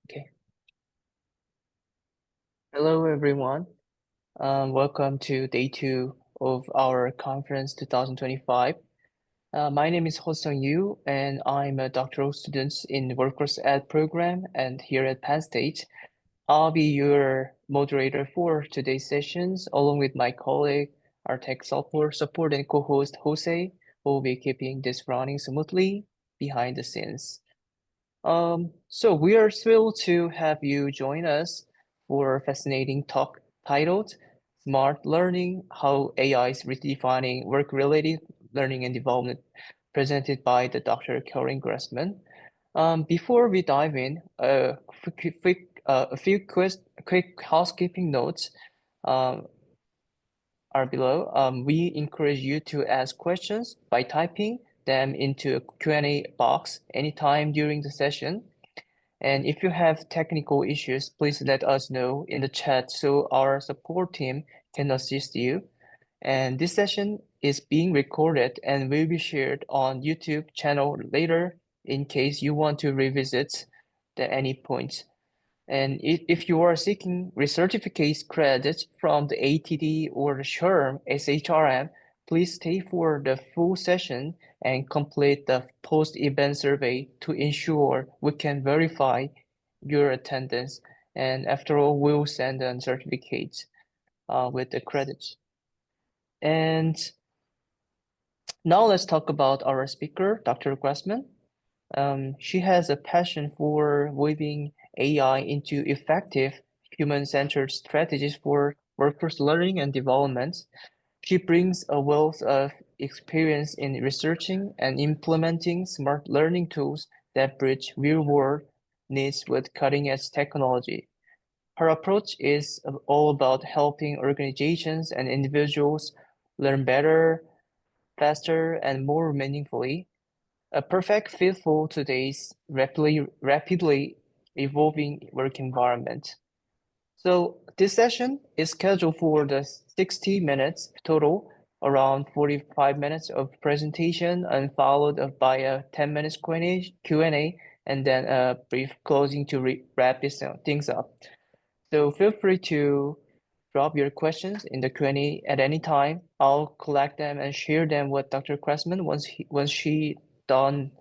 Okay. Hello, everyone. Welcome to day 2 of our conference 2025. My name is Hosung Yu, and I'm a doctoral student in the Workforce Ed program and here at Penn State. I'll be your moderator for today's sessions, along with my colleague, our tech support and co-host Jose, who will be keeping this running smoothly behind the scenes. So we are thrilled to have you join us for a fascinating talk titled Smart Learning, How AI is Redefining Work-Related Learning and Development, presented by the Dr. Karen Graßmann. Before we dive in, a few quick housekeeping notes are below. We encourage you to ask questions by typing them into a Q&A box anytime during the session. And if you have technical issues, please let us know in the chat so our support team can assist you. And this session is being recorded and will be shared on YouTube channel later in case you want to revisit any points. And if you are seeking recertificate credits from the ATD or the SHRM, please stay for the full session and complete the post-event survey to ensure we can verify your attendance. And after all, we'll send a certificate with the credits. And now let's talk about our speaker, Dr. Graßmann. She has a passion for weaving AI into effective human-centered strategies for workforce learning and development. She brings a wealth of experience in researching and implementing smart learning tools that bridge real-world needs with cutting-edge technology. Her approach is all about helping organizations and individuals learn better, faster, and more meaningfully, a perfect fit for today's rapidly evolving work environment. So this session is scheduled for the 60 minutes total, around 45 minutes of presentation and followed by a 10 minutes Q&A and then a brief closing to wrap things up. So feel free to drop your questions in the Q&A at any time. I'll collect them and share them with Dr. Graßmann once she's done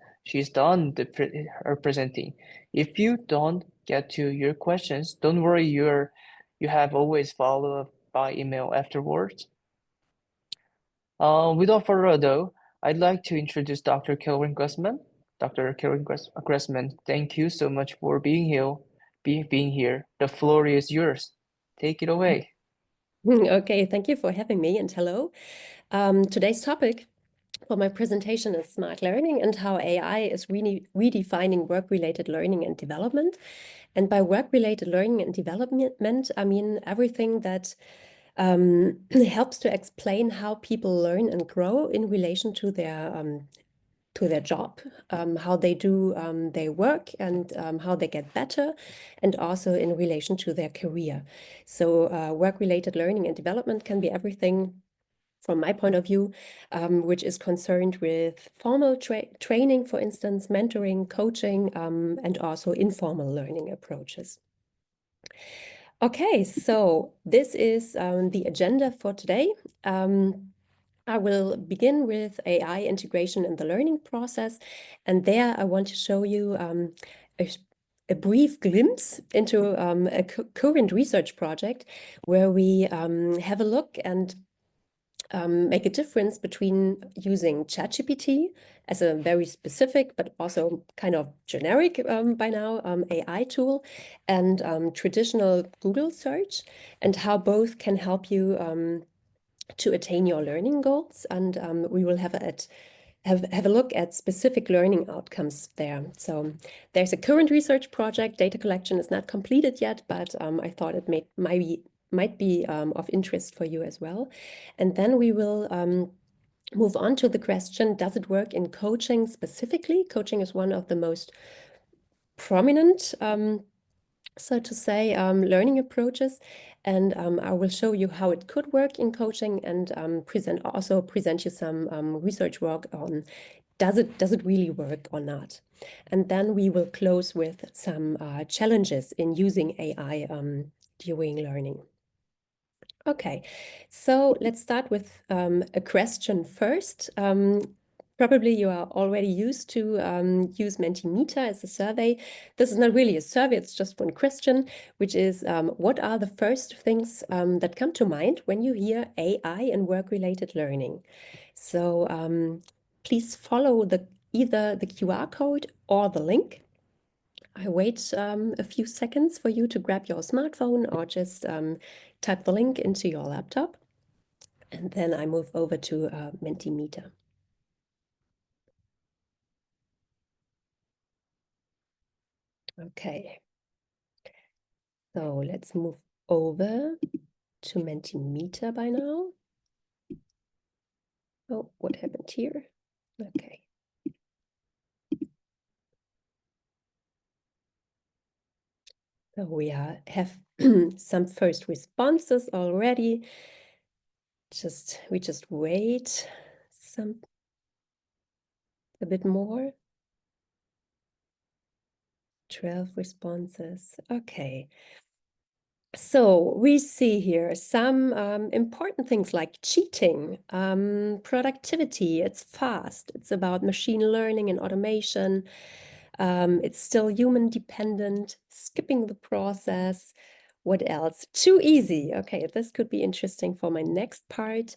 her presenting. If you don't get to your questions, don't worry, you have always follow up by email afterwards. Without further ado, I'd like to introduce Dr. Karen Graßmann. Dr. Karen Graßmann, thank you so much for being here. The floor is yours. Take it away. Okay, thank you for having me, and hello. Today's topic for my presentation is smart learning and how AI is really redefining work-related learning and development. And by work-related learning and development, I mean everything that helps to explain how people learn and grow in relation to their job, how they do their work, and how they get better, and also in relation to their career. So work-related learning and development can be everything from my point of view, which is concerned with formal training, for instance, mentoring, coaching, and also informal learning approaches. Okay, so this is the agenda for today. I will begin with AI integration in the learning process, and there I want to show you a brief glimpse into a current research project where we have a look and make a difference between using ChatGPT as a very specific but also kind of generic by now AI tool and traditional Google search, and how both can help you to attain your learning goals. And we will have a look at specific learning outcomes there. So there's a current research project. Data collection is not completed yet, but I thought it might be of interest for you as well. And then we will move on to the question, does it work in coaching specifically? Coaching is one of the most prominent, so to say, learning approaches. And I will show you how it could work in coaching and present you some research work on does it really work or not? And then we will close with some challenges in using AI during learning. Okay, so let's start with a question first. Probably you are already used to use Mentimeter as a survey. This is not really a survey, it's just one question, which is what are the first things that come to mind when you hear AI and work-related learning? So please follow either the QR code or the link. I wait a few seconds for you to grab your smartphone or just type the link into your laptop. And then I move over to Mentimeter. Okay. So let's move over to Mentimeter by now. Oh, what happened here? Okay. So we have some first responses already. We just wait a bit more. 12 responses. Okay. So we see here some important things like cheating, productivity, it's fast, it's about machine learning and automation, it's still human dependent, skipping the process. What else? Too easy. Okay, this could be interesting for my next part.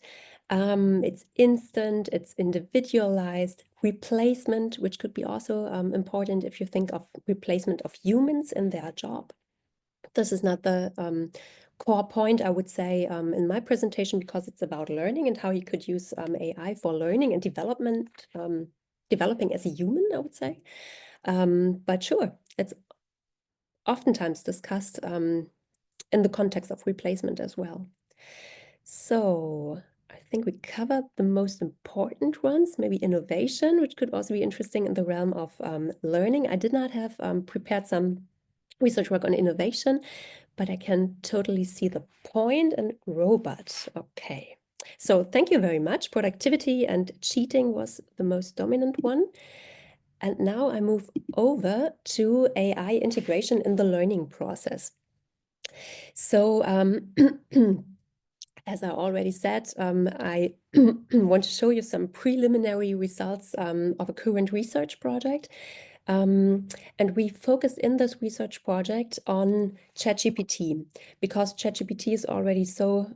It's instant, it's individualized, replacement, which could be also important if you think of replacement of humans in their job. This is not the core point, I would say, in my presentation, because it's about learning and how you could use AI for learning and development, developing as a human, I would say. But sure, it's oftentimes discussed in the context of replacement as well. So I think we covered the most important ones, maybe innovation, which could also be interesting in the realm of learning. I did not have prepared some research work on innovation, but I can totally see the point. And robot. Okay. So thank you very much. Productivity and cheating was the most dominant one. And now I move over to AI integration in the learning process. So as I already said, I want to show you some preliminary results of a current research project. And we focused in this research project on ChatGPT, because ChatGPT is already so,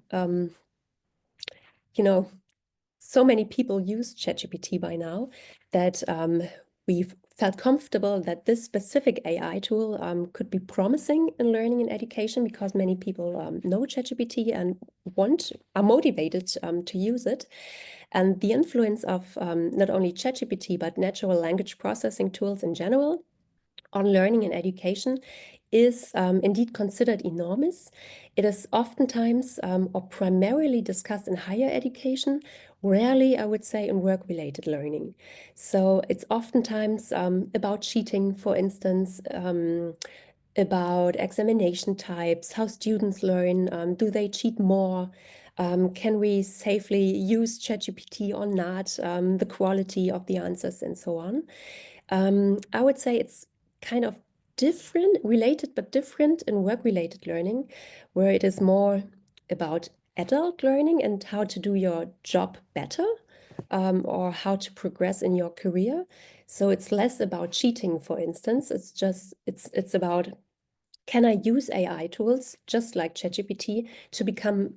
so many people use ChatGPT by now that we've felt comfortable that this specific AI tool could be promising in learning and education, because many people know ChatGPT and are motivated to use it. And the influence of not only ChatGPT, but natural language processing tools in general on learning and education is indeed considered enormous. It is oftentimes or primarily discussed in higher education, rarely, I would say, in work-related learning. So it's oftentimes about cheating, for instance, about examination types, how students learn, do they cheat more? Can we safely use ChatGPT or not? The quality of the answers and so on. I would say it's kind of different, related but different in work-related learning, where it is more about adult learning and how to do your job better, or how to progress in your career. So it's less about cheating, for instance. It's about, can I use AI tools just like ChatGPT to become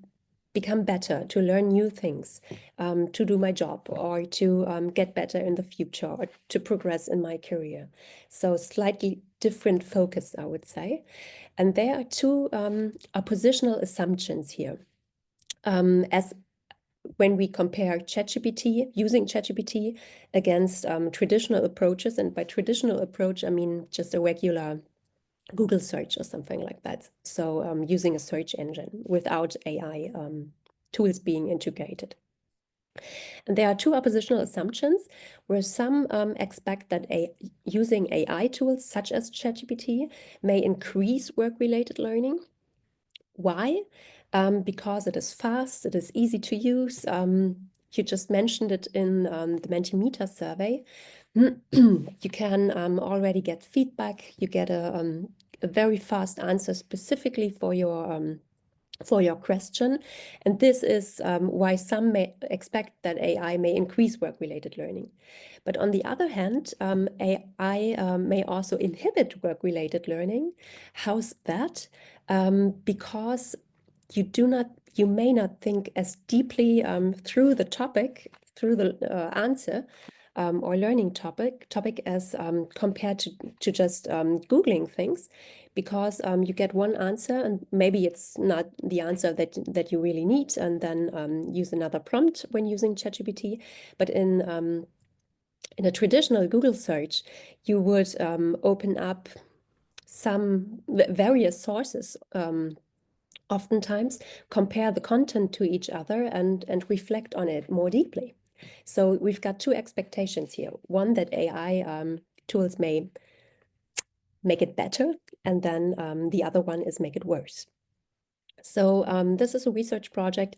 better, to learn new things, to do my job, or to get better in the future, or to progress in my career. So slightly different focus, I would say. And there are two oppositional assumptions here. As when we compare ChatGPT, using ChatGPT against traditional approaches, and by traditional approach, I mean just a regular Google search or something like that. So using a search engine without AI tools being integrated. And there are two oppositional assumptions, where some expect that using AI tools such as ChatGPT may increase work-related learning. Why? Because it is fast, it is easy to use. you just mentioned it in the Mentimeter survey. You can already get feedback. You get a very fast answer specifically for your question. And this is why some may expect that AI may increase work-related learning. But on the other hand, AI may also inhibit work-related learning. How's that? Because you may not think as deeply through the topic, through the answer, or learning topic as compared to just Googling things, because you get one answer and maybe it's not the answer that you really need, and then use another prompt when using ChatGPT. But in a traditional Google search, you would open up some various sources, oftentimes compare the content to each other and reflect on it more deeply. So we've got two expectations here. One, that AI tools may make it better, and then the other one is make it worse. So this is a research project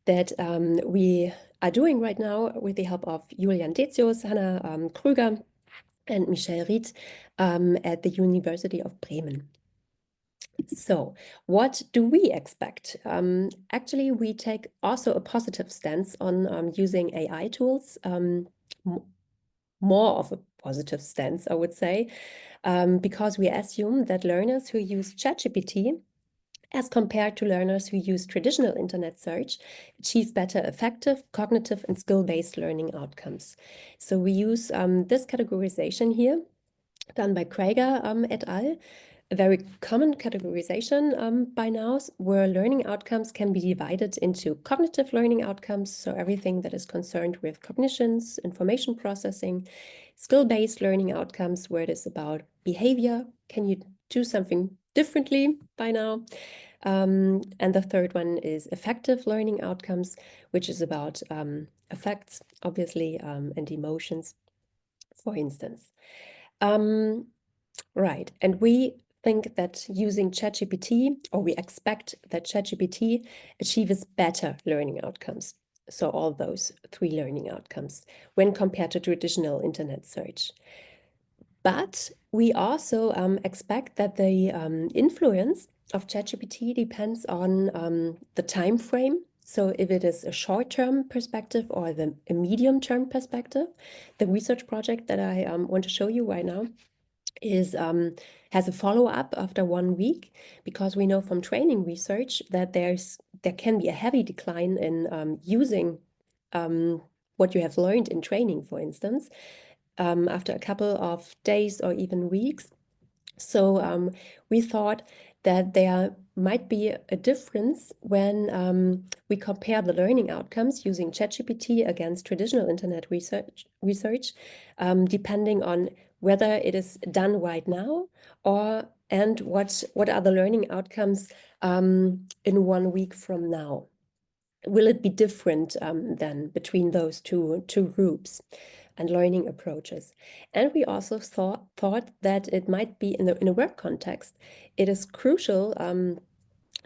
that we are doing right now with the help of Julian Decius, Hannah Krüger, and Michelle Ried at the University of Bremen. So what do we expect? Actually, we take also a positive stance on using AI tools, more of a positive stance, I would say, because we assume that learners who use ChatGPT as compared to learners who use traditional internet search achieve better effective, cognitive, and skill-based learning outcomes. So we use this categorization here, done by Krager et al., a very common categorization by now, where learning outcomes can be divided into cognitive learning outcomes, so everything that is concerned with cognitions, information processing, skill-based learning outcomes, where it is about behavior. Can you do something differently by now? And the third one is effective learning outcomes, which is about effects, obviously, and emotions, for instance. Right, and we think that using ChatGPT, or we expect that ChatGPT achieves better learning outcomes. So all those three learning outcomes when compared to traditional internet search. But we also expect that the influence of ChatGPT depends on the time frame. So if it is a short-term perspective or a medium-term perspective, the research project that I want to show you right now has a follow-up after 1 week, because we know from training research that there can be a heavy decline in using what you have learned in training, for instance, after a couple of days or even weeks. So we thought that there might be a difference when we compare the learning outcomes using ChatGPT against traditional internet research, depending on whether it is done right now and what are the learning outcomes in 1 week from now. Will it be different then between those two groups and learning approaches? And we also thought that it might be in a work context. It is crucial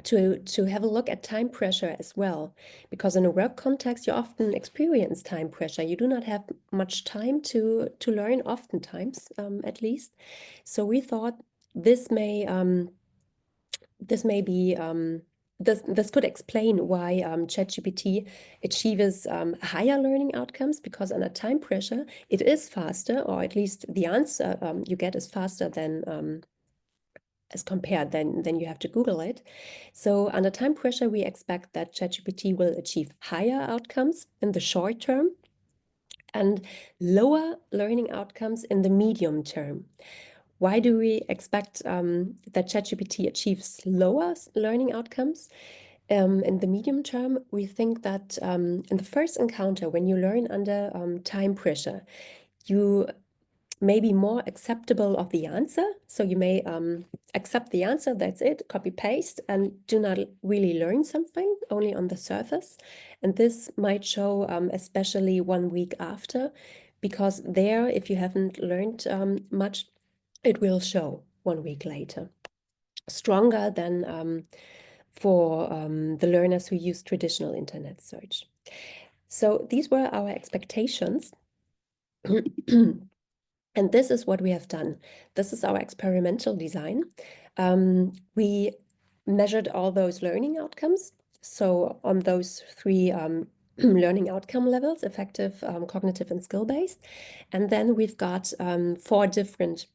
to have a look at time pressure as well, because in a work context you often experience time pressure. You do not have much time to learn, oftentimes, at least. So we thought this could explain why ChatGPT achieves higher learning outcomes, because under time pressure it is faster, or at least the answer you get is faster than as compared then you have to Google it. So under time pressure, we expect that ChatGPT will achieve higher outcomes in the short term and lower learning outcomes in the medium term. Why do we expect that ChatGPT achieves lower learning outcomes? In the medium term, we think that in the first encounter, when you learn under time pressure, you may be more acceptable of the answer. So you may accept the answer, that's it, copy paste, and do not really learn something, only on the surface. And this might show especially 1 week after, because there, if you haven't learned much, it will show 1 week later. Stronger than for the learners who use traditional internet search. So these were our expectations. And this is what we have done. This is our experimental design. We measured all those learning outcomes. So on those three learning outcome levels, affective, cognitive, and skill-based. And then we've got 4 different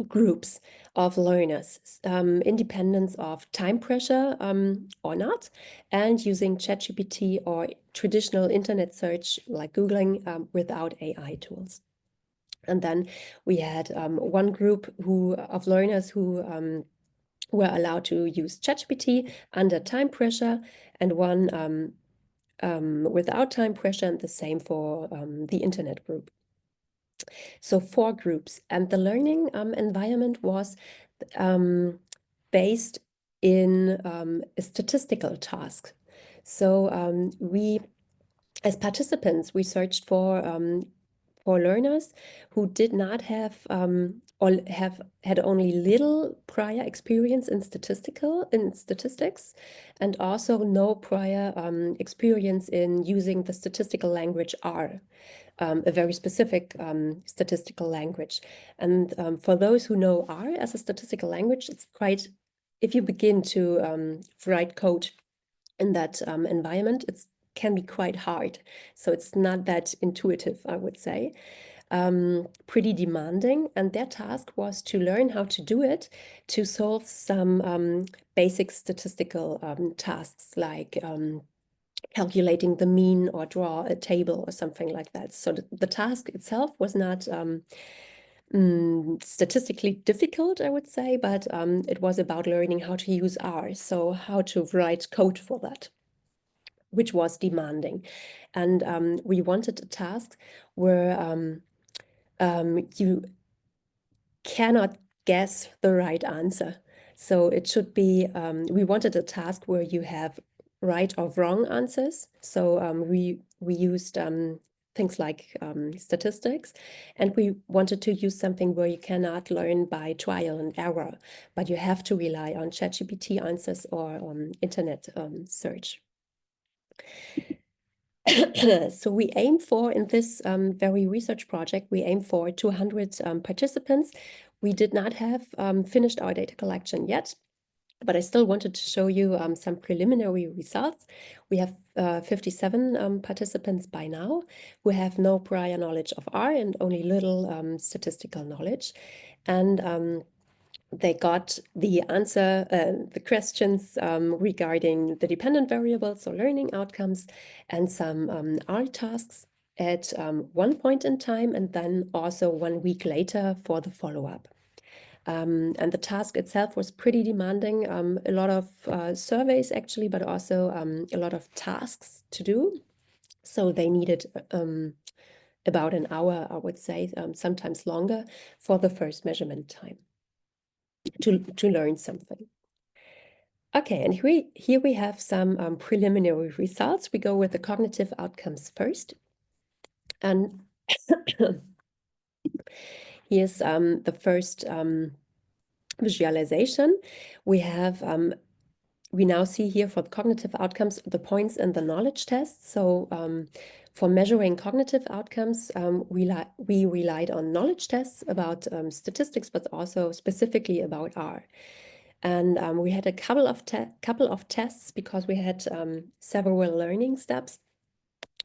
groups of learners, independence of time pressure or not, and using ChatGPT or traditional internet search like Googling without AI tools. And then we had one group of learners who were allowed to use ChatGPT under time pressure, and one without time pressure, and the same for the internet group. So 4 groups, and the learning environment was based in a statistical task. So we, as participants, we searched for learners who did not have or had only little prior experience in statistics, and also no prior experience in using the statistical language R. A very specific statistical language. And for those who know R as a statistical language, it's quite, if you begin to write code in that environment, it can be quite hard. So it's not that intuitive, I would say. Pretty demanding. And their task was to learn how to do it, to solve some basic statistical tasks like calculating the mean or draw a table or something like that. So the task itself was not statistically difficult, I would say, but it was about learning how to use R, so how to write code for that, which was demanding. And we wanted a task where you cannot guess the right answer. So it should be, we wanted a task where you have right or wrong answers. So we used things like statistics, and we wanted to use something where you cannot learn by trial and error, but you have to rely on ChatGPT answers or internet search. So we aim for, in this very research project, we aim for 200 participants. We did not have finished our data collection yet, but I still wanted to show you some preliminary results. We have 57 participants by now who have no prior knowledge of R and only little statistical knowledge. And they got the answer, the questions regarding the dependent variables or learning outcomes, and some R tasks at one point in time, and then also 1 week later for the follow-up. And the task itself was pretty demanding, a lot of surveys actually, but also a lot of tasks to do. So they needed about an hour, I would say, sometimes longer, for the first measurement time to learn something. Okay, and here we have some preliminary results. We go with the cognitive outcomes first. And here's the first visualization. We now see here for the cognitive outcomes the points in the knowledge test. So for measuring cognitive outcomes, we relied on knowledge tests about statistics, but also specifically about R. And we had a couple of tests because we had several learning steps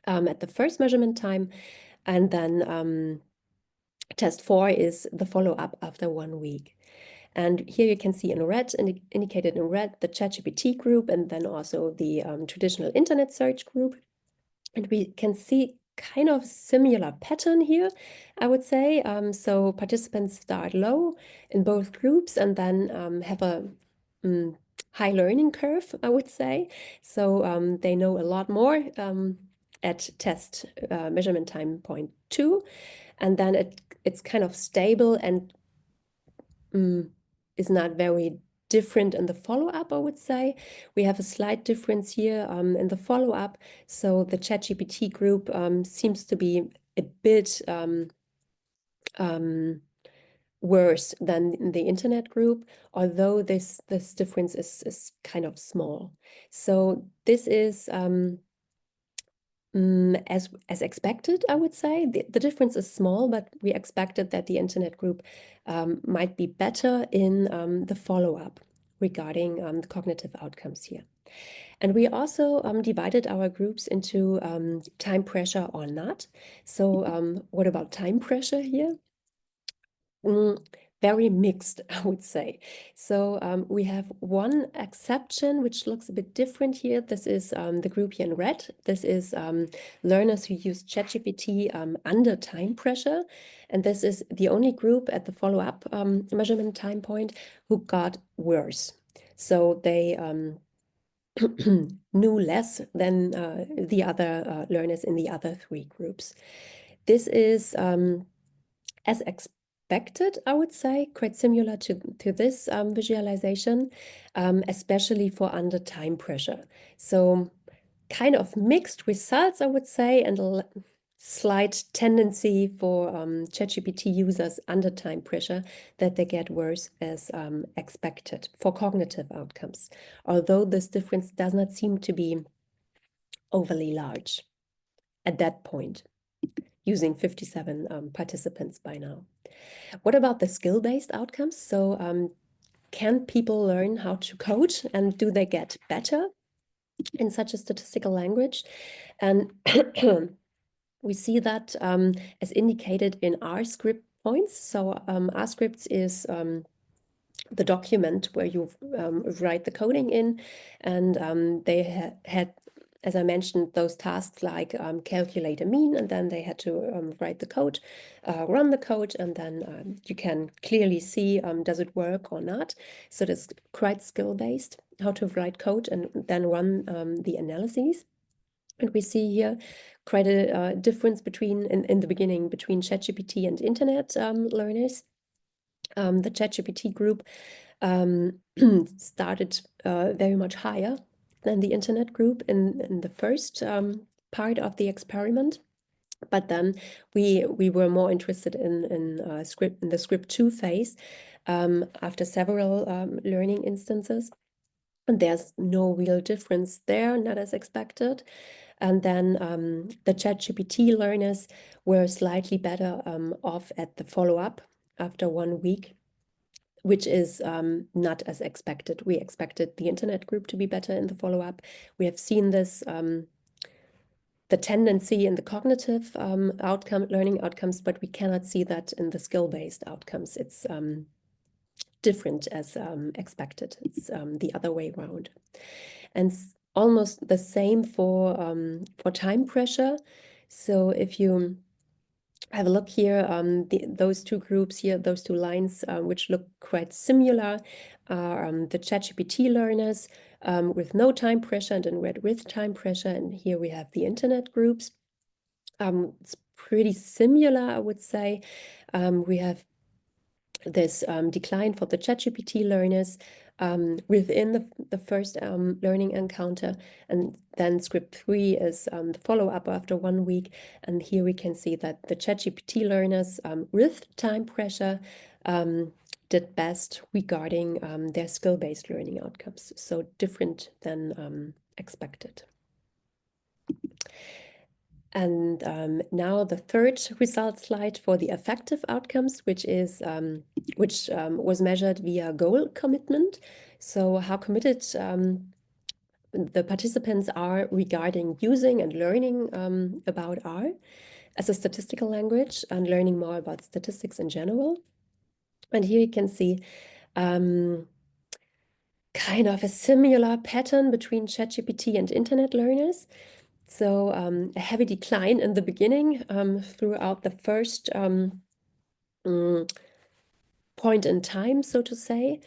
at the first measurement time, and then test 4 is the follow-up after 1 week. And here you can see in red, indicated in red, the ChatGPT group, and then also the traditional internet search group. And we can see kind of similar pattern here, I would say. So participants start low in both groups and then have a high learning curve, I would say. So they know a lot more at test measurement time point 2. And then it's kind of stable and is not very different in the follow-up, I would say. We have a slight difference here in the follow-up. So the ChatGPT group seems to be a bit worse than the internet group, although this difference is kind of small. So this is as expected, I would say. The difference is small, but we expected that the internet group might be better in the follow-up regarding the cognitive outcomes here. And we also divided our groups into time pressure or not. So what about time pressure here? Very mixed, I would say. So we have one exception, which looks a bit different here. This is the group here in red. This is learners who use ChatGPT under time pressure. And this is the only group at the follow-up measurement time point who got worse. So they knew less than the other learners in the other three groups. This is as expected, I would say, quite similar to this visualization, especially for under time pressure. So kind of mixed results, I would say, and a slight tendency for ChatGPT users under time pressure that they get worse as expected for cognitive outcomes, although this difference does not seem to be overly large at that point, using 57 participants by now. What about the skill-based outcomes? So can people learn how to code, and do they get better in such a statistical language? And we see that as indicated in R script points. So R scripts is the document where you write the coding in, and they had, as I mentioned, those tasks like calculate a mean, and then they had to write the code, run the code, and then you can clearly see does it work or not. So that's quite skill-based, how to write code and then run the analyses. And we see here quite a difference between, in the beginning, between ChatGPT and internet learners. The ChatGPT group started very much higher than the internet group in the first part of the experiment. But then we were more interested in the script 2 phase after several learning instances. And there's no real difference there, not as expected. And then the ChatGPT learners were slightly better off at the follow-up after 1 week, which is not as expected. We expected the internet group to be better in the follow-up. We have seen this, the tendency in the cognitive learning outcomes, but we cannot see that in the skill-based outcomes. It's different as expected. It's the other way around. And almost the same for time pressure. So if you have a look here, those two groups here, those two lines, which look quite similar, are the ChatGPT learners with no time pressure, and in red with time pressure. And here we have the internet groups. It's pretty similar, I would say. We have this decline for the ChatGPT learners within the first learning encounter, and then script 3 is the follow-up after 1 week. And here we can see that the ChatGPT learners with time pressure did best regarding their skill-based learning outcomes, so different than expected. And now the third result slide for the affective outcomes, which is was measured via goal commitment. So how committed the participants are regarding using and learning about R as a statistical language and learning more about statistics in general. And here you can see kind of a similar pattern between ChatGPT and internet learners. So a heavy decline in the beginning throughout the first point in time, so to say.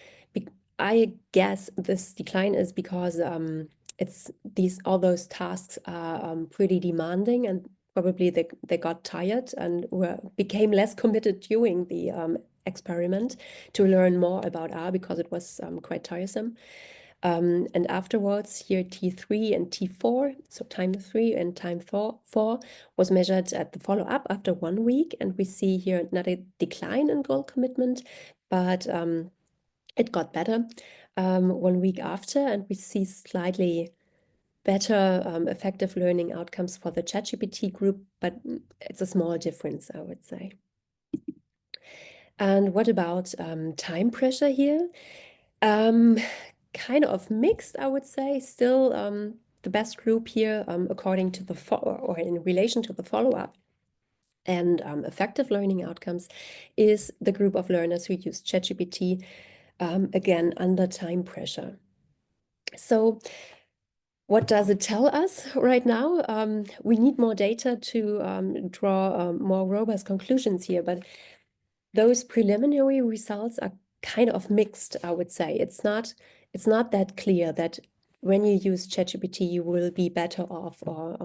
I guess this decline is because all those tasks are pretty demanding, and probably they got tired and became less committed during the experiment to learn more about R because it was quite tiresome. And afterwards, here T3 and T4, so time 3 and time 4 was measured at the follow-up after 1 week. And we see here not a decline in goal commitment, but it got better 1 week after. And we see slightly better effective learning outcomes for the ChatGPT group, but it's a small difference, I would say. And what about time pressure here? Kind of mixed, I would say. Still, the best group here, according to the or in relation to the follow-up and effective learning outcomes, is the group of learners who use ChatGPT, again, under time pressure. So what does it tell us right now? We need more data to draw more robust conclusions here, but those preliminary results are kind of mixed, I would say. It's not that clear that when you use ChatGPT, you will be better off or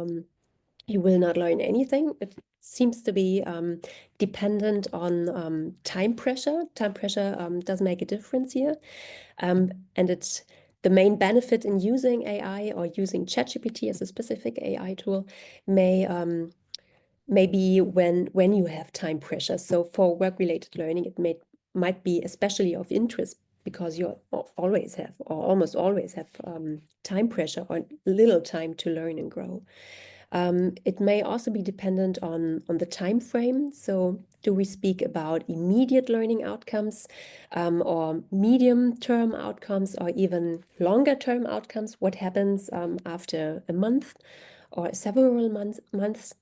you will not learn anything. It seems to be dependent on time pressure. Time pressure does make a difference here. And it's the main benefit in using AI or using ChatGPT as a specific AI tool may be when you have time pressure. So for work-related learning, it might be especially of interest because you always have or almost always have time pressure or little time to learn and grow. It may also be dependent on the time frame. So do we speak about immediate learning outcomes or medium-term outcomes or even longer-term outcomes? What happens after a month or several months?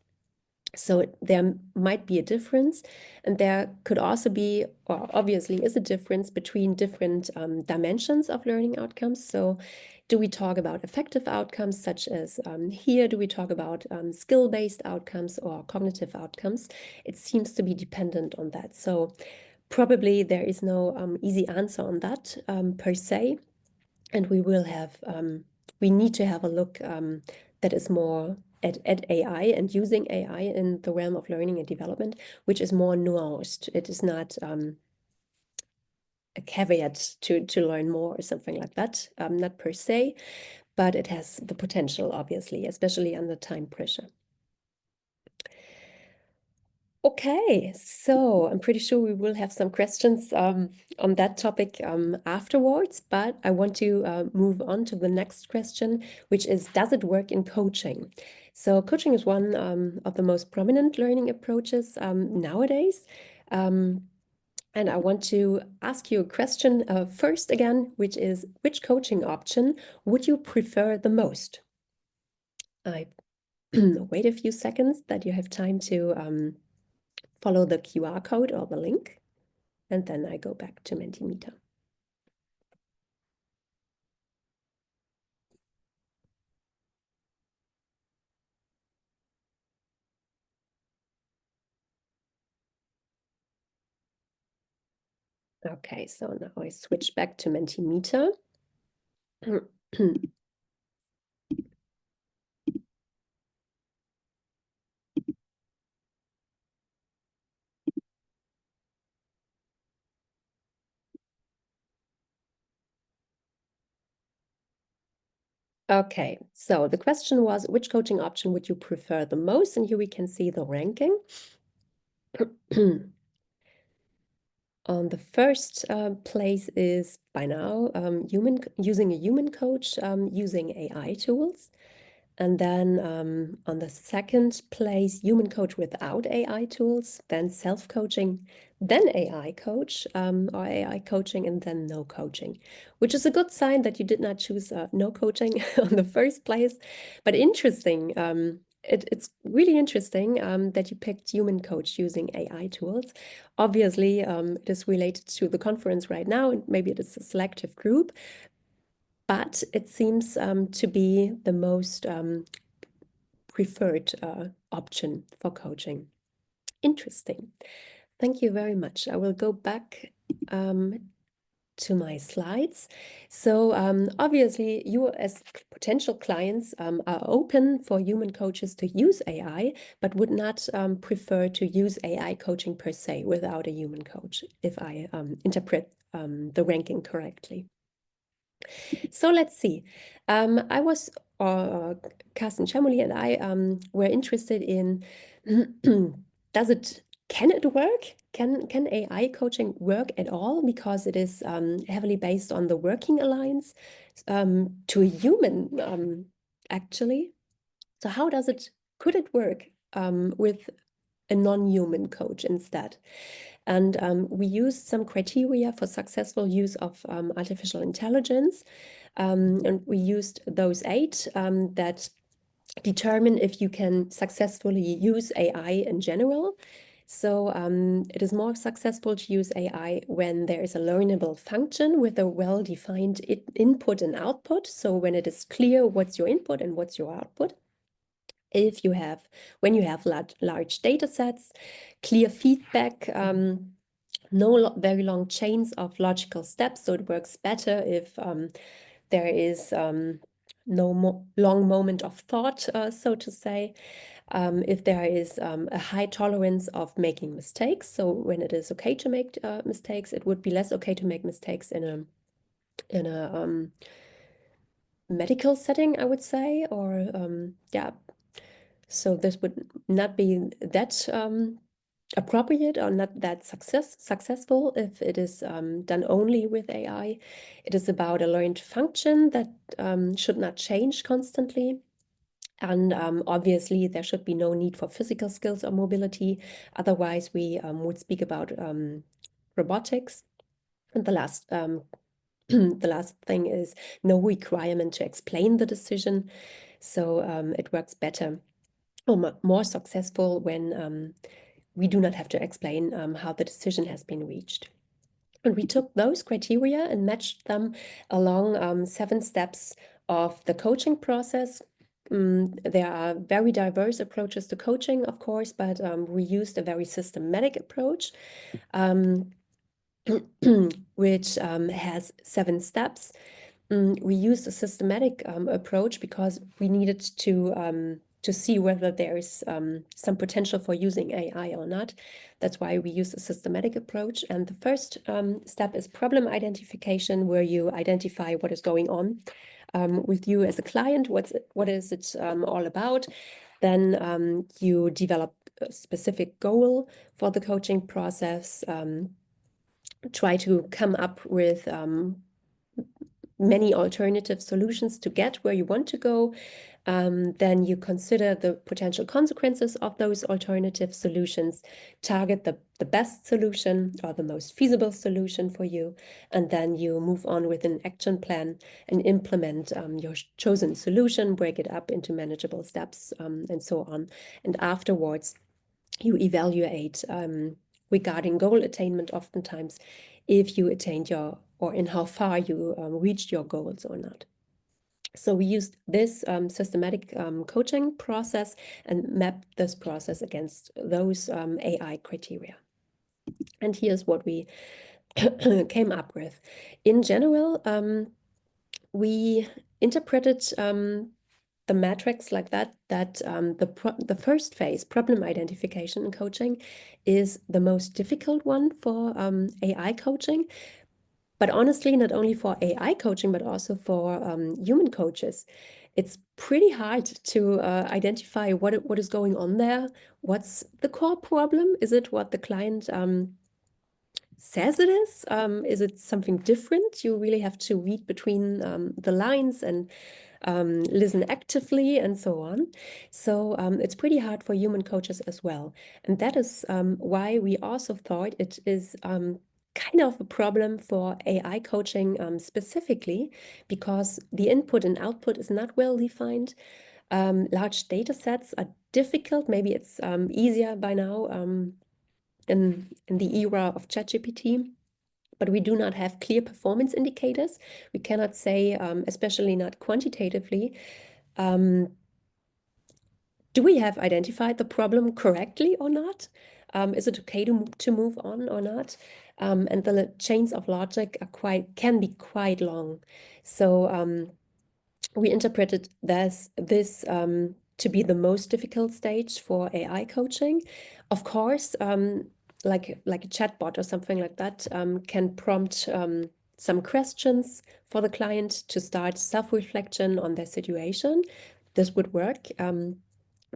So there might be a difference, and there could also be, or obviously is a difference between different dimensions of learning outcomes. So do we talk about effective outcomes, such as here, do we talk about skill-based outcomes or cognitive outcomes? It seems to be dependent on that. So probably there is no easy answer on that per se, and we need to have a look that is more at AI and using AI in the realm of learning and development, which is more nuanced. It is not a caveat to learn more or something like that, not per se, but it has the potential, obviously, especially under time pressure. Okay, so I'm pretty sure we will have some questions on that topic afterwards, but I want to move on to the next question, which is, does it work in coaching? So coaching is one of the most prominent learning approaches nowadays. And I want to ask you a question first again, which is, which coaching option would you prefer the most? I wait a few seconds that you have time to follow the QR code or the link, and then I go back to Mentimeter. Okay, so now I switch back to Mentimeter. Okay, so the question was, which coaching option would you prefer the most? And here we can see the ranking. On the first place is by now using a human coach using AI tools. And then on the second place, human coach without AI tools, then self-coaching, then AI coach or AI coaching, and then no coaching, which is a good sign that you did not choose no coaching on the first place. But interesting, it's really interesting that you picked human coach using AI tools. Obviously, it is related to the conference right now, and maybe it is a selective group, but it seems to be the most preferred option for coaching. Interesting. Thank you very much. I will go back to my slides. So obviously you as potential clients are open for human coaches to use AI, but would not prefer to use AI coaching per se without a human coach, if I interpret the ranking correctly. So let's see. I was, Carsten Chamoli and I were interested in, can it work? Can AI coaching work at all? Because it is heavily based on the working alliance to a human actually. So how could it work with a non-human coach instead? And we used some criteria for successful use of artificial intelligence. And we used those 8 that determine if you can successfully use AI in general. So it is more successful to use AI when there is a learnable function with a well-defined input and output. So when it is clear what's your input and what's your output. When you have large data sets, clear feedback, no very long chains of logical steps. So it works better if there is no long moment of thought, so to say. If there is a high tolerance of making mistakes, so when it is okay to make mistakes, it would be less okay to make mistakes in a medical setting, I would say, or yeah. So this would not be that appropriate or not that successful if it is done only with AI. It is about a learned function that should not change constantly. And obviously, there should be no need for physical skills or mobility. Otherwise, we would speak about robotics. And the last the last thing is no requirement to explain the decision. So it works better or more successful when we do not have to explain how the decision has been reached. And we took those criteria and matched them along 7 steps of the coaching process. There are very diverse approaches to coaching, of course, but we used a very systematic approach, which has 7 steps. We used a systematic approach because we needed to see whether there is some potential for using AI or not. That's why we use a systematic approach. And the first step is problem identification, where you identify what is going on with you as a client, what is it all about. Then you develop a specific goal for the coaching process, try to come up with many alternative solutions to get where you want to go. Then you consider the potential consequences of those alternative solutions, target the best solution or the most feasible solution for you, and then you move on with an action plan and implement your chosen solution, break it up into manageable steps, and so on. And afterwards, you evaluate regarding goal attainment, oftentimes, if you attained or in how far you reached your goals or not. So we used this systematic coaching process and mapped this process against those AI criteria. And here's what we came up with. In general, we interpreted the metrics like that the first phase, problem identification in coaching, is the most difficult one for AI coaching. But honestly, not only for AI coaching, but also for human coaches. It's pretty hard to identify what is going on there. What's the core problem? Is it what the client says it is? Is it something different? You really have to read between the lines and listen actively and so on. So it's pretty hard for human coaches as well. And that is why we also thought it is kind of a problem for AI coaching specifically, because the input and output is not well defined. Large data sets are difficult. Maybe it's easier by now in the era of ChatGPT. But we do not have clear performance indicators. We cannot say, especially not quantitatively, do we have identified the problem correctly or not? Is it okay to move on or not? And the chains of logic can be quite long. So we interpreted this to be the most difficult stage for AI coaching. Of course, like a chatbot or something like that can prompt some questions for the client to start self-reflection on their situation. This would work.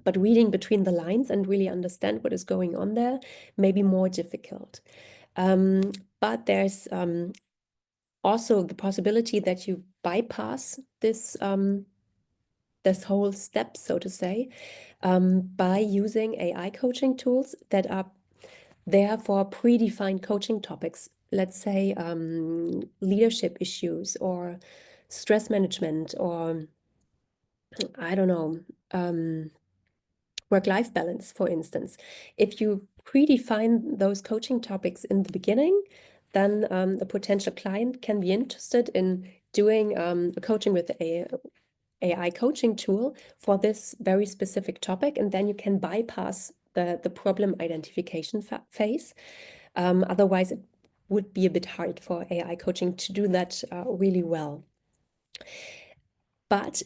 But reading between the lines and really understand what is going on there may be more difficult. But there's also the possibility that you bypass this this whole step, so to say, by using AI coaching tools that are there for predefined coaching topics. Let's say leadership issues or stress management, or I don't know, work-life balance, for instance. If you predefine those coaching topics in the beginning, then a potential client can be interested in doing a coaching with a AI coaching tool for this very specific topic, and then you can bypass the problem identification phase. Otherwise, it would be a bit hard for AI coaching to do that really well. But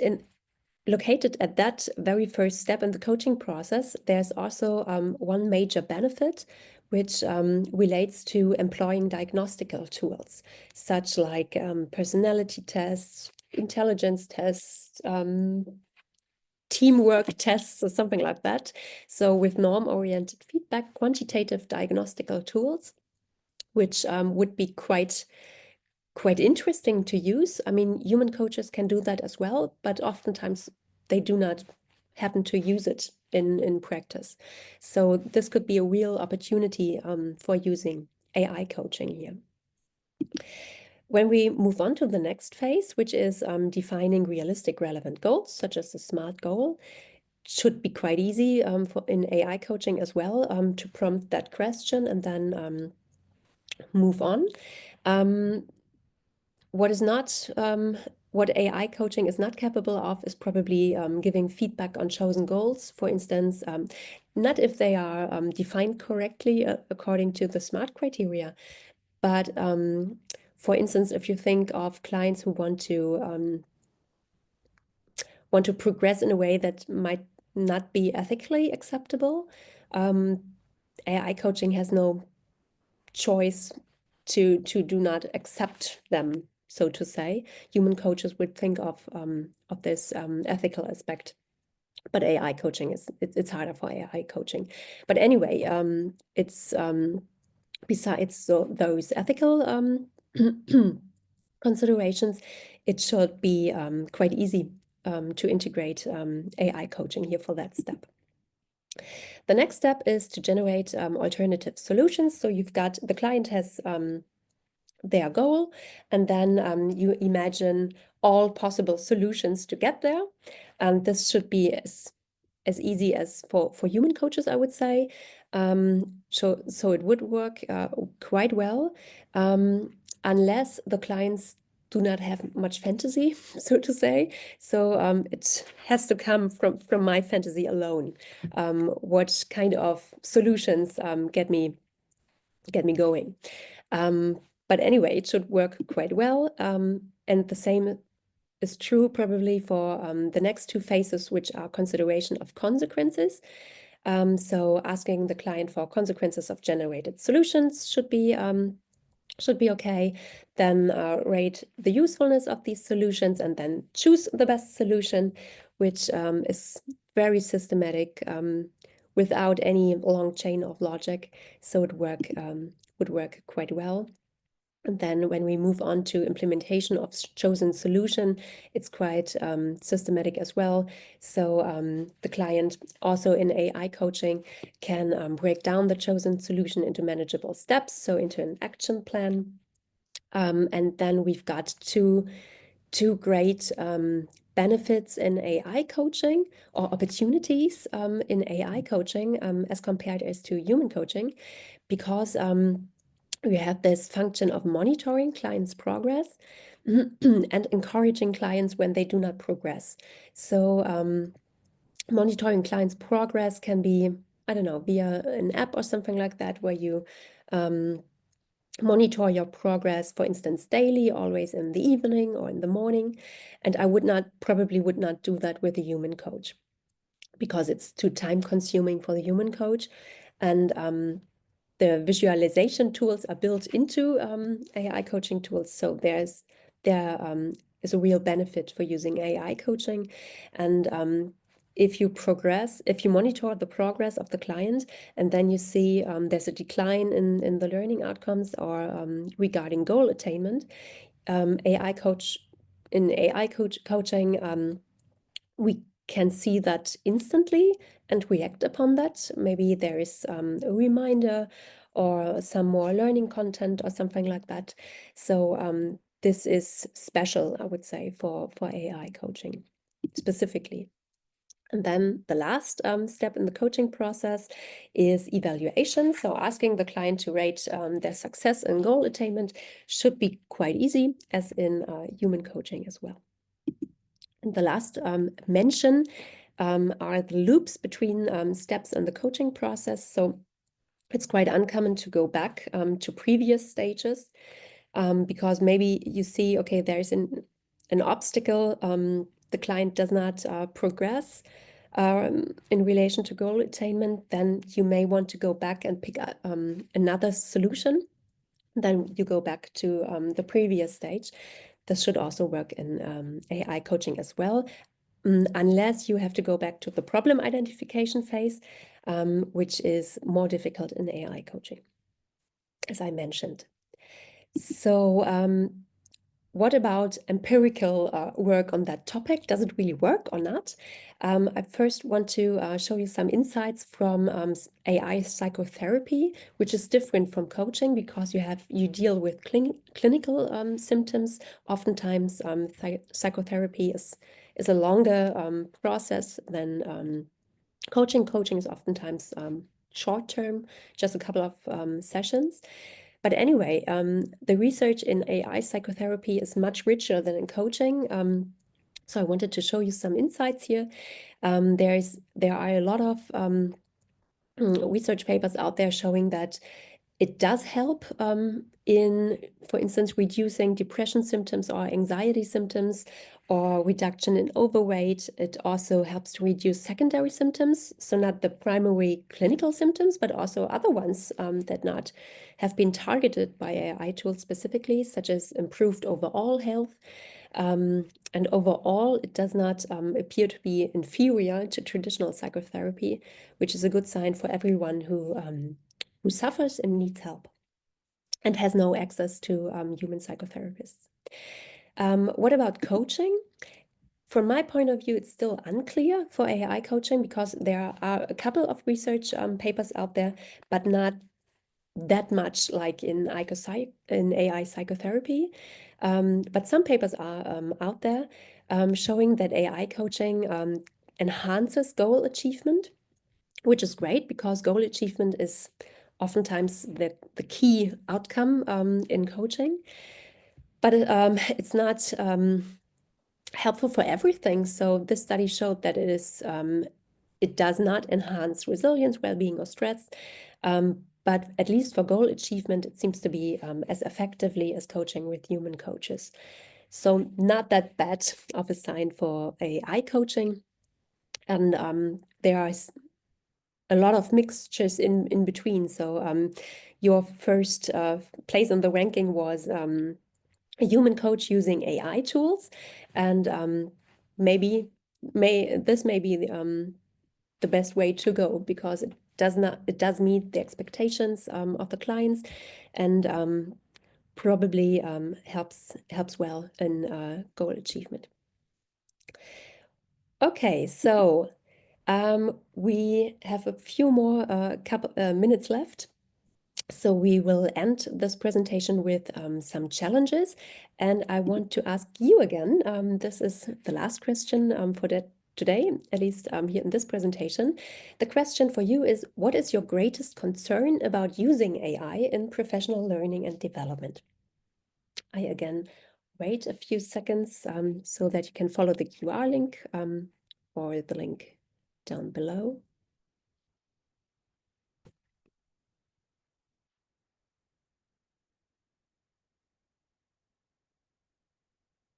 located at that very first step in the coaching process, there's also one major benefit, which relates to employing diagnostical tools, such like personality tests, intelligence tests, teamwork tests, or something like that. So with norm-oriented feedback, quantitative diagnostical tools, which would be quite interesting to use. I mean, human coaches can do that as well, but oftentimes they do not happen to use it in practice. So this could be a real opportunity for using AI coaching here. When we move on to the next phase, which is defining realistic relevant goals, such as a SMART goal, should be quite easy in AI coaching as well, to prompt that question and then move on. What AI coaching is not capable of is probably giving feedback on chosen goals, for instance, not if they are defined correctly according to the SMART criteria, but for instance, if you think of clients who want to progress in a way that might not be ethically acceptable, AI coaching has no choice to do not accept them, so to say. Human coaches would think of this ethical aspect, but AI coaching it's harder for AI coaching. But anyway, it's besides those ethical considerations, it should be quite easy to integrate AI coaching here for that step. The next step is to generate alternative solutions. So you've got the client has their goal, and then you imagine all possible solutions to get there. And this should be as easy as for human coaches, I would say. So it would work quite well, unless the clients do not have much fantasy, so to say. So it has to come from my fantasy alone. What kind of solutions get me going? But anyway, it should work quite well. And the same is true probably for the next two phases, which are consideration of consequences. So asking the client for consequences of generated solutions should be okay. Then rate the usefulness of these solutions and then choose the best solution, which is very systematic without any long chain of logic. So it would work quite well. And then when we move on to implementation of chosen solution, it's quite systematic as well. So the client also in AI coaching can break down the chosen solution into manageable steps, so into an action plan. And then we've got two great benefits in AI coaching, or opportunities in AI coaching as compared as to human coaching, because we have this function of monitoring clients' progress and encouraging clients when they do not progress. So monitoring clients' progress can be, I don't know, via an app or something like that, where you monitor your progress, for instance, daily, always in the evening or in the morning. And I probably would not do that with a human coach, because it's too time consuming for the human coach. And the visualization tools are built into AI coaching tools. So there is a real benefit for using AI coaching. And if you monitor the progress of the client, and then you see there's a decline in the learning outcomes or regarding goal attainment, coaching, we can see that instantly and react upon that. Maybe there is a reminder or some more learning content or something like that. So this is special, I would say, for AI coaching specifically. And then the last step in the coaching process is evaluation. So asking the client to rate their success and goal attainment should be quite easy, as in human coaching as well. And the last mention are the loops between steps in the coaching process. So it's quite uncommon to go back to previous stages because maybe you see, okay, there's an obstacle, the client does not progress in relation to goal attainment, then you may want to go back and pick up another solution. Then you go back to the previous stage. This should also work in AI coaching as well, unless you have to go back to the problem identification phase, which is more difficult in AI coaching, as I mentioned. So what about empirical work on that topic? Does it really work or not? I first want to show you some insights from AI psychotherapy, which is different from coaching because you deal with clinical symptoms. Oftentimes, psychotherapy is a longer process than coaching. Coaching is oftentimes short term, just a couple of sessions. But anyway, the research in AI psychotherapy is much richer than in coaching. So I wanted to show you some insights here. There are a lot of research papers out there showing that it does help in, for instance, reducing depression symptoms or anxiety symptoms or reduction in overweight. It also helps to reduce secondary symptoms, so not the primary clinical symptoms, but also other ones that not have been targeted by AI tools specifically, such as improved overall health. And overall, it does not appear to be inferior to traditional psychotherapy, which is a good sign for everyone who suffers and needs help and has no access to human psychotherapists. What about coaching? From my point of view, it's still unclear for AI coaching because there are a couple of research papers out there, but not that much like in AI psychotherapy. But some papers are out there showing that AI coaching enhances goal achievement, which is great because goal achievement is oftentimes the key outcome in coaching. But it's not helpful for everything. So this study showed that it does not enhance resilience, well-being, or stress. But at least for goal achievement, it seems to be as effectively as coaching with human coaches. So not that bad of a sign for AI coaching. And there are a lot of mixtures in between. So your first place on the ranking was a human coach using AI tools, and this may be the best way to go because it does meet the expectations of the clients, and probably helps well in goal achievement. Okay, so we have a few more couple minutes left. So we will end this presentation with some challenges, and I want to ask you again, this is the last question for today, at least here in this presentation. The question for you is, what is your greatest concern about using AI in professional learning and development? I again wait a few seconds so that you can follow the QR link or the link down below.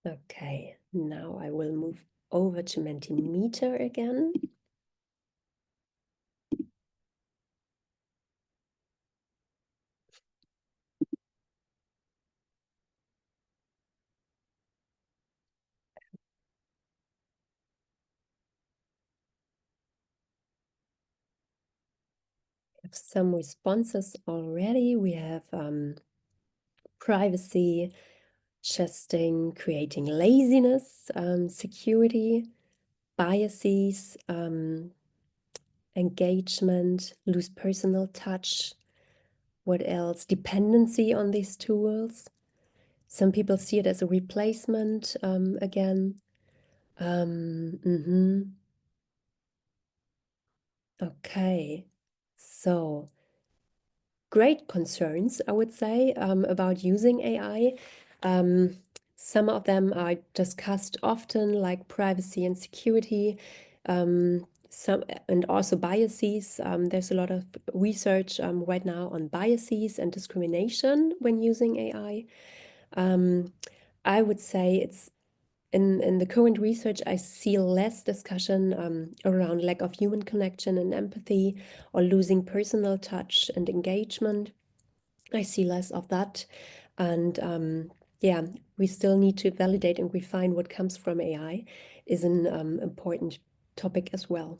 Okay, now I will move over to Mentimeter again. We have some responses already. We have privacy, testing, creating laziness, security, biases, engagement, lose personal touch. What else? Dependency on these tools. Some people see it as a replacement again. Okay, so great concerns, I would say, about using AI. Some of them are discussed often, like privacy and security, and also biases. There's a lot of research right now on biases and discrimination when using AI. I would say it's in the current research, I see less discussion around lack of human connection and empathy or losing personal touch and engagement. I see less of that. And yeah, we still need to validate and refine what comes from AI is an important topic as well.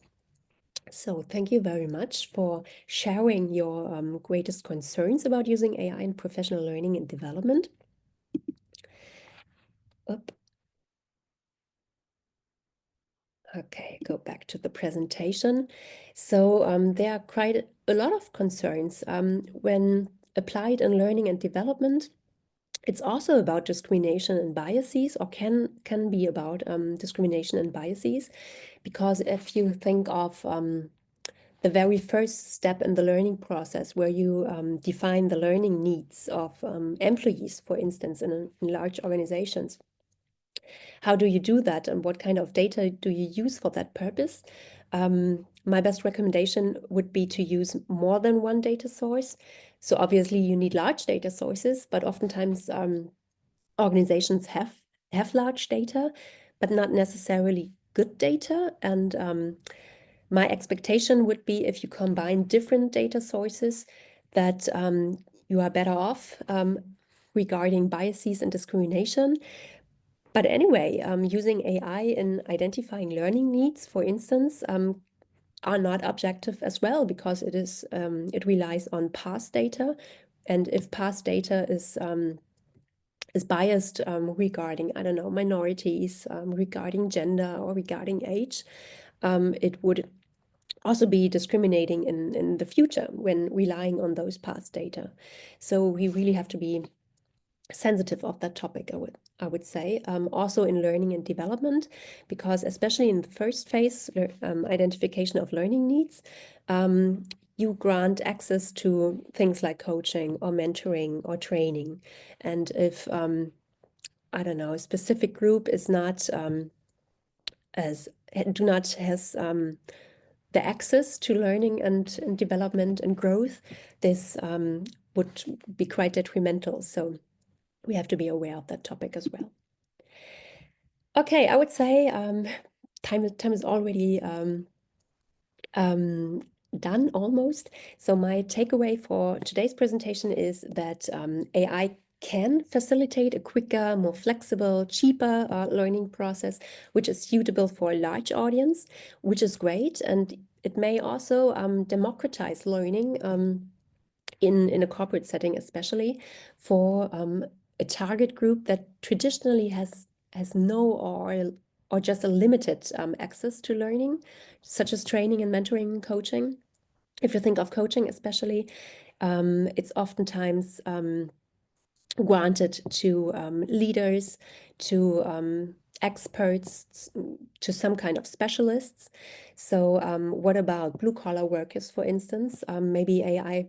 So thank you very much for sharing your greatest concerns about using AI in professional learning and development. Okay, go back to the presentation. So there are quite a lot of concerns when applied in learning and development. It's also about discrimination and biases, or can be about discrimination and biases, because if you think of the very first step in the learning process, where you define the learning needs of employees, for instance, in large organizations, how do you do that, and what kind of data do you use for that purpose? My best recommendation would be to use more than one data source. So obviously you need large data sources, but oftentimes organizations have large data, but not necessarily good data. And my expectation would be, if you combine different data sources, that you are better off regarding biases and discrimination. But anyway, using AI in identifying learning needs, for instance, are not objective as well, because it relies on past data, and if past data is biased regarding, I don't know, minorities, regarding gender, or regarding age, it would also be discriminating in the future when relying on those past data. So we really have to be sensitive of that topic, I would say, also in learning and development, because especially in the first phase, identification of learning needs, you grant access to things like coaching or mentoring or training. And if, I don't know, a specific group is not has the access to learning and development and growth, this would be quite detrimental. So we have to be aware of that topic as well. Okay, I would say time is already done almost. So my takeaway for today's presentation is that AI can facilitate a quicker, more flexible, cheaper learning process, which is suitable for a large audience, which is great. And it may also democratize learning in a corporate setting, especially for a target group that traditionally has no or just a limited access to learning, such as training and mentoring and coaching. If you think of coaching especially, it's oftentimes granted to leaders, to experts, to some kind of specialists. So what about blue-collar workers, for instance? Maybe AI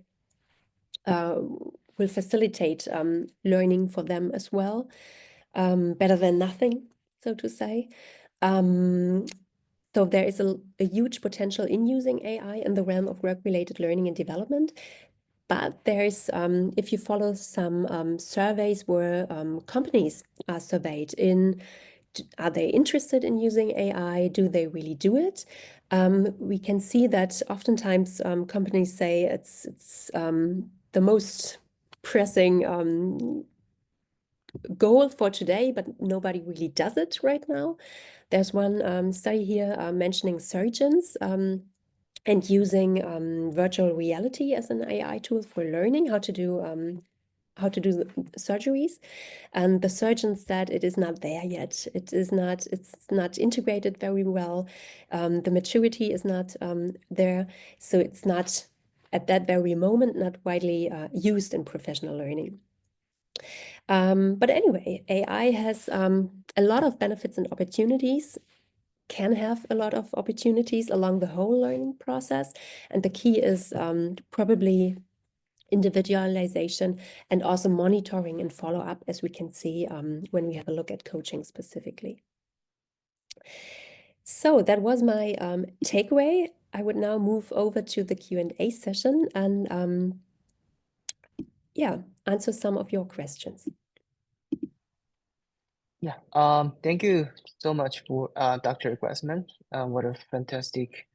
will facilitate learning for them as well, better than nothing, so to say. So there is a huge potential in using AI in the realm of work-related learning and development. But there's, if you follow some surveys where companies are surveyed in, are they interested in using AI? Do they really do it? We can see that oftentimes companies say it's the most pressing goal for today, but nobody really does it right now. There's one study here mentioning surgeons and using virtual reality as an AI tool for learning how to do how to do the surgeries, and the surgeon said it is not there yet. It's not integrated very well. The maturity is not there, so it's not at that very moment not widely used in professional learning. But anyway, AI has a lot of benefits and opportunities, can have a lot of opportunities along the whole learning process. And the key is probably individualization and also monitoring and follow-up, as we can see when we have a look at coaching specifically. So that was my takeaway. I would now move over to the Q&A session and yeah, answer some of your questions. Yeah, thank you so much for Dr. Graßmann. What a fantastic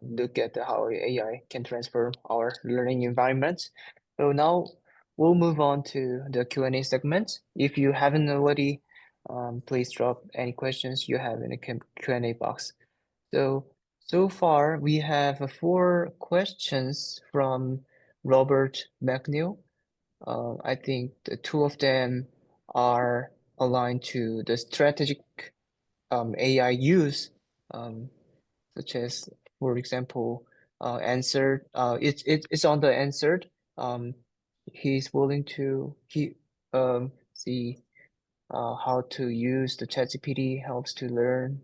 look at how AI can transform our learning environment. So now we'll move on to the Q&A segment. If you haven't already, please drop any questions you have in the Q&A box. So far we have 4 questions from Robert McNeil. I think the 2 of them are aligned to the strategic AI use, such as, for example, answered. It's on the answered. He's willing to see how to use the ChatGPT helps to learn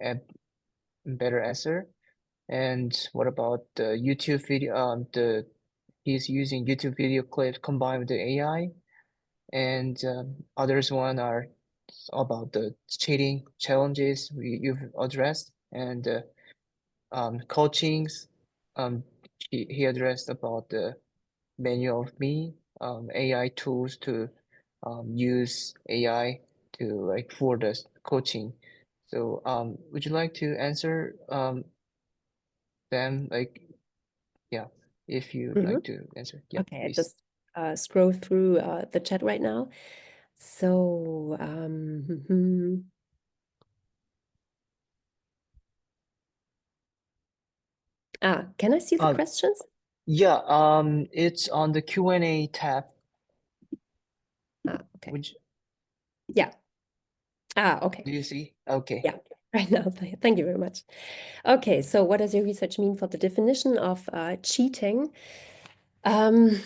a better answer. And what about the YouTube video? He's using YouTube video clips combined with the AI. And others one are about the cheating challenges you've addressed, and coachings. He addressed about the manual of me, AI tools to use AI to for the coaching. So would you like to answer them? Yeah, if you'd like to answer. Yeah, Okay, please. I just scroll through the chat right now. So can I see the questions? Yeah, it's on the Q&A tab. Okay. Which, yeah. Okay. do you see? Okay. Yeah, right now. Thank you very much. Okay, so what does your research mean for the definition of cheating? My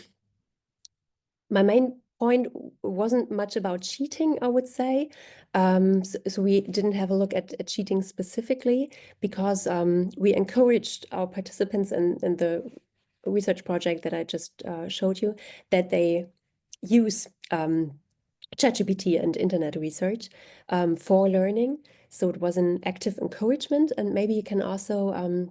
main point wasn't much about cheating, I would say. So we didn't have a look at cheating specifically because we encouraged our participants in the research project that I just showed you that they use ChatGPT and internet research for learning. So it was an active encouragement, and maybe you can also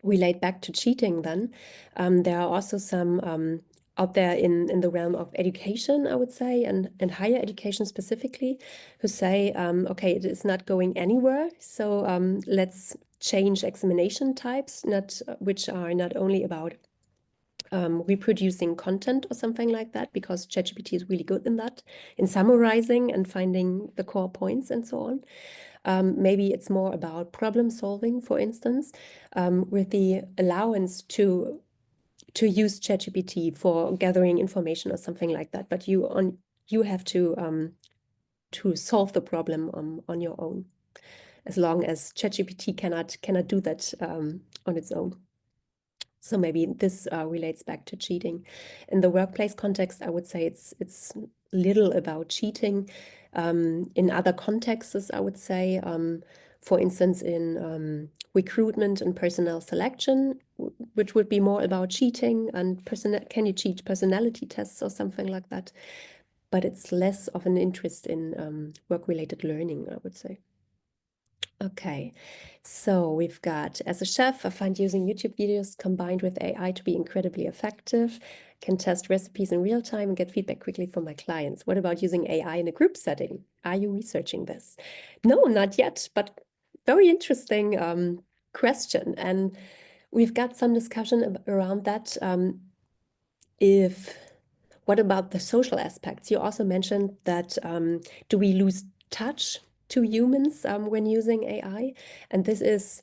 relate back to cheating then. There are also some out there in the realm of education, I would say, and higher education specifically, who say, okay, it is not going anywhere. So let's change examination types, which are not only about reproducing content or something like that, because ChatGPT is really good in that, in summarizing and finding the core points and so on. Maybe it's more about problem solving, for instance, with the allowance to use ChatGPT for gathering information or something like that. But you have to solve the problem on your own, as long as ChatGPT cannot do that on its own. So maybe this relates back to cheating. In the workplace context, I would say it's little about cheating. In other contexts, I would say, for instance, in recruitment and personnel selection, which would be more about cheating and can you cheat personality tests or something like that? But it's less of an interest in work-related learning, I would say. Okay, so we've got, as a chef, I find using YouTube videos combined with AI to be incredibly effective. Can test recipes in real time and get feedback quickly from my clients. What about using AI in a group setting? Are you researching this? No, not yet, but very interesting question. And we've got some discussion around that. What about the social aspects? You also mentioned that do we lose touch to humans when using AI? And this is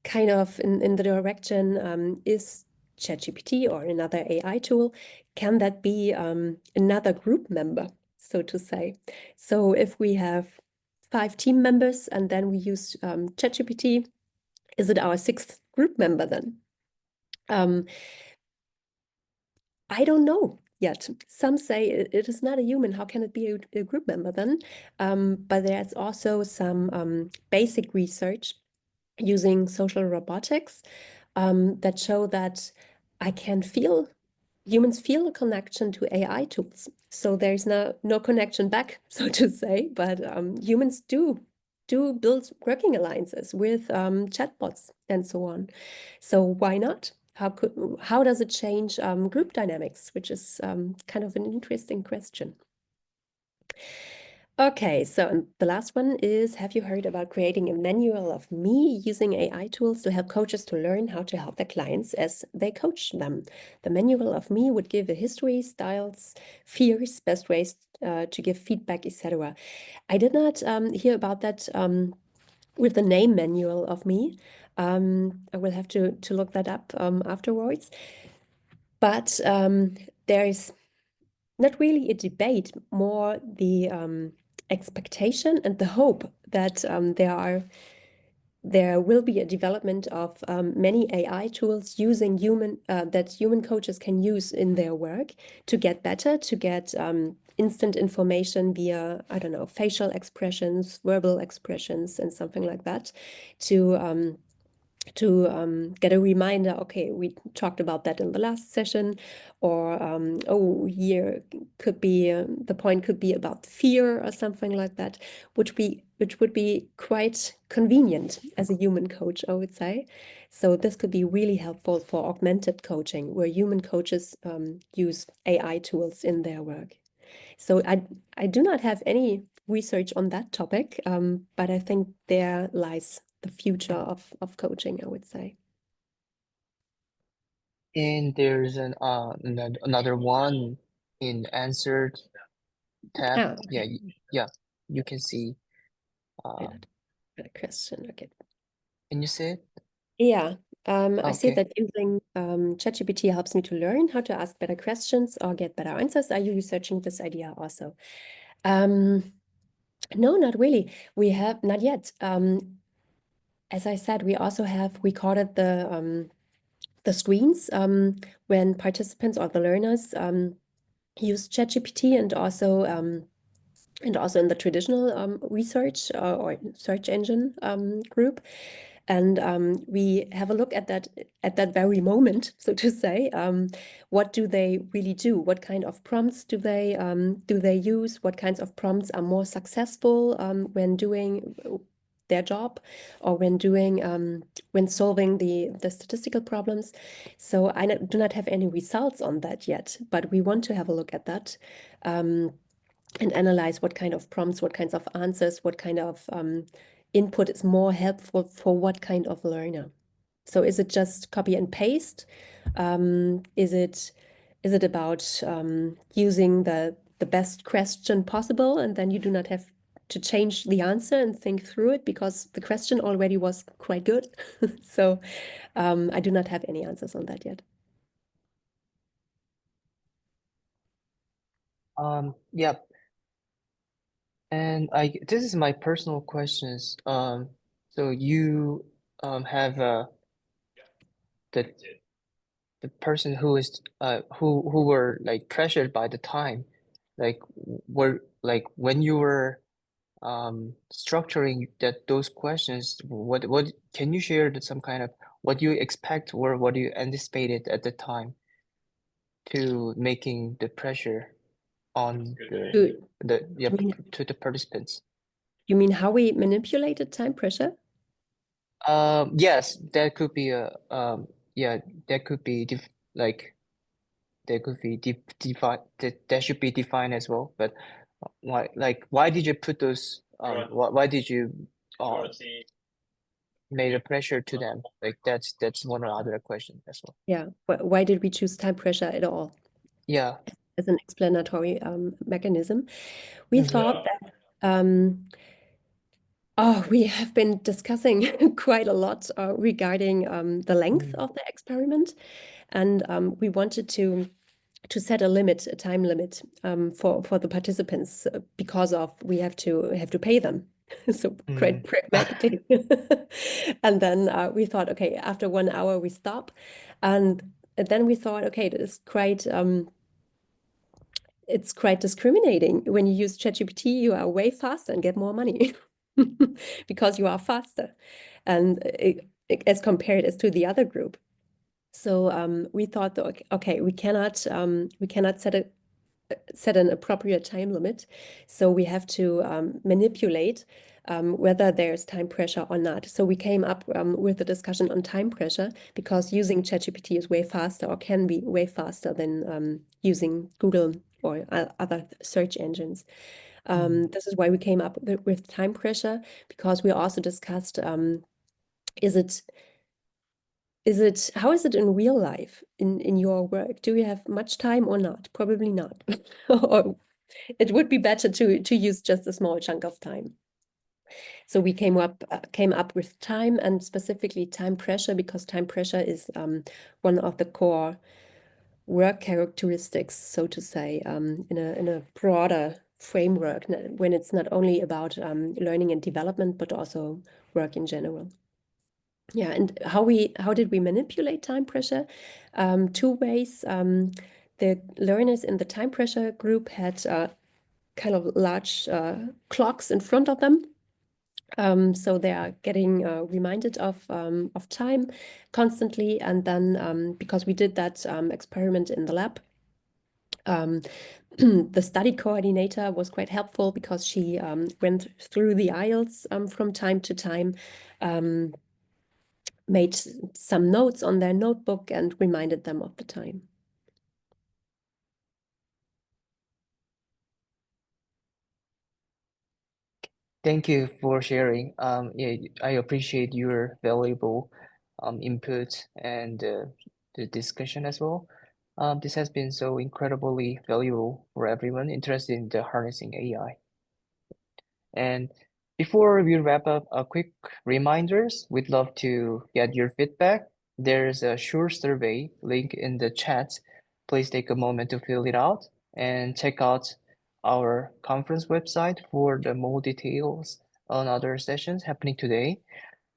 kind of in the direction, is ChatGPT or another AI tool can that be another group member, so to say? So if we have 5 team members and then we use ChatGPT, is it our 6th group member then? I don't know yet. Some say it is not a human. How can it be a group member then? But there's also some basic research using social robotics that show that humans feel a connection to AI tools. So there's no connection back, so to say, but humans do build working alliances with chatbots and so on. So why not? How does it change group dynamics, which is kind of an interesting question. Okay, so the last one is, have you heard about creating a manual of me using AI tools to help coaches to learn how to help their clients as they coach them? The manual of me would give a history, styles, fears, best ways to give feedback, etc. I did not hear about that with the name manual of me. I will have to look that up afterwards. But there is not really a debate, more the expectation and the hope that there will be a development of many AI tools using that human coaches can use in their work to get better, to get instant information via, I don't know, facial expressions, verbal expressions, and something like that, to get a reminder, okay, we talked about that in the last session, or oh, here could be the point could be about fear or something like that, which would be quite convenient as a human coach, I would say. So this could be really helpful for augmented coaching, where human coaches use AI tools in their work. So I do not have any research on that topic, but I think there lies the future of coaching, I would say. And there's another one in answered tab. Ah, Yeah, yeah, you can see. Got a question. Okay. Can you see it? Yeah. I see Okay. that using ChatGPT helps me to learn how to ask better questions or get better answers. Are you researching this idea also? No, not really. We have not yet. As I said, we also have recorded the screens when participants or the learners use ChatGPT, and also in the traditional research or search engine group. And we have a look at that very moment, so to say. What do they really do? What kind of prompts do they use? What kinds of prompts are more successful when doing their job, or when solving the statistical problems? So I do not have any results on that yet, but we want to have a look at that. And analyze what kind of prompts, what kinds of answers, what kind of input is more helpful for what kind of learner. So is it just copy and paste? Is it about using the best question possible, and then you do not have to change the answer and think through it because the question already was quite good? So I do not have any answers on that yet. Yeah. And this is my personal questions. So you have the person who is who were like pressured by the time, like were like when you were structuring those questions, what can you share some kind of what you expect or what you anticipated at the time to making the pressure on Do to the participants? you mean how we manipulated time pressure? Yes, that could be yeah, that could be like that could be defined that should be defined as well. But why did you put those why did you made a pressure to them? Like that's one other question as well. Yeah. Why did we choose time pressure at all Yeah. as an explanatory mechanism? We thought that we have been discussing quite a lot regarding the length of the experiment, and we wanted to set a limit, a time limit for the participants because of we have to pay them. So quite pragmatically. And then we thought, okay, after 1 hour we stop. And then we thought, okay, this is quite it's quite discriminating. When you use ChatGPT, you are way faster and get more money because you are faster, and as compared as to the other group. So we thought, okay, we cannot set an appropriate time limit. So we have to manipulate whether there's time pressure or not. So we came up with a discussion on time pressure because using ChatGPT is way faster or can be way faster than using Google or other search engines. This is why we came up with time pressure, because we also discussed how is it in real life in your work? Do you have much time or not? Probably not. Or it would be better to use just a small chunk of time. So we came up with time, and specifically time pressure, because time pressure is one of the core work characteristics, so to say, in a broader framework, when it's not only about learning and development, but also work in general. Yeah, and how did we manipulate time pressure? 2 ways. The learners in the time pressure group had kind of large clocks in front of them. So they are getting reminded of time constantly. And then because we did that experiment in the lab, the study coordinator was quite helpful because she went through the aisles from time to time, made some notes on their notebook, and reminded them of the time. Thank you for sharing. Yeah, I appreciate your valuable input and the discussion as well. This has been so incredibly valuable for everyone interested in the harnessing AI. And before we wrap up, a quick reminders, we'd love to get your feedback. There's a short survey link in the chat. Please take a moment to fill it out and check out our conference website for the more details on other sessions happening today.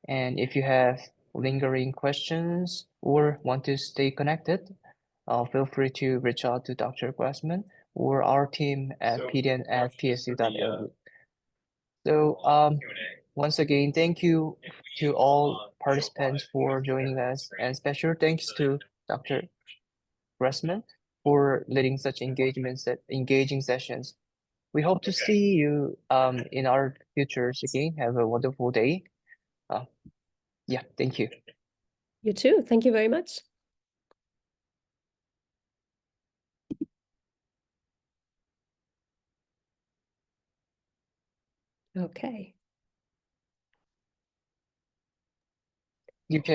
And if you have lingering questions or want to stay connected, feel free to reach out to Dr. Graßmann or our team at pdn@psu.edu. So once again, thank you to all participants for joining us, and special thanks to Dr. Grassman for leading such engaging sessions. We hope to see you in our futures again. Have a wonderful day. Yeah, thank you. You too. Thank you very much. Okay. You can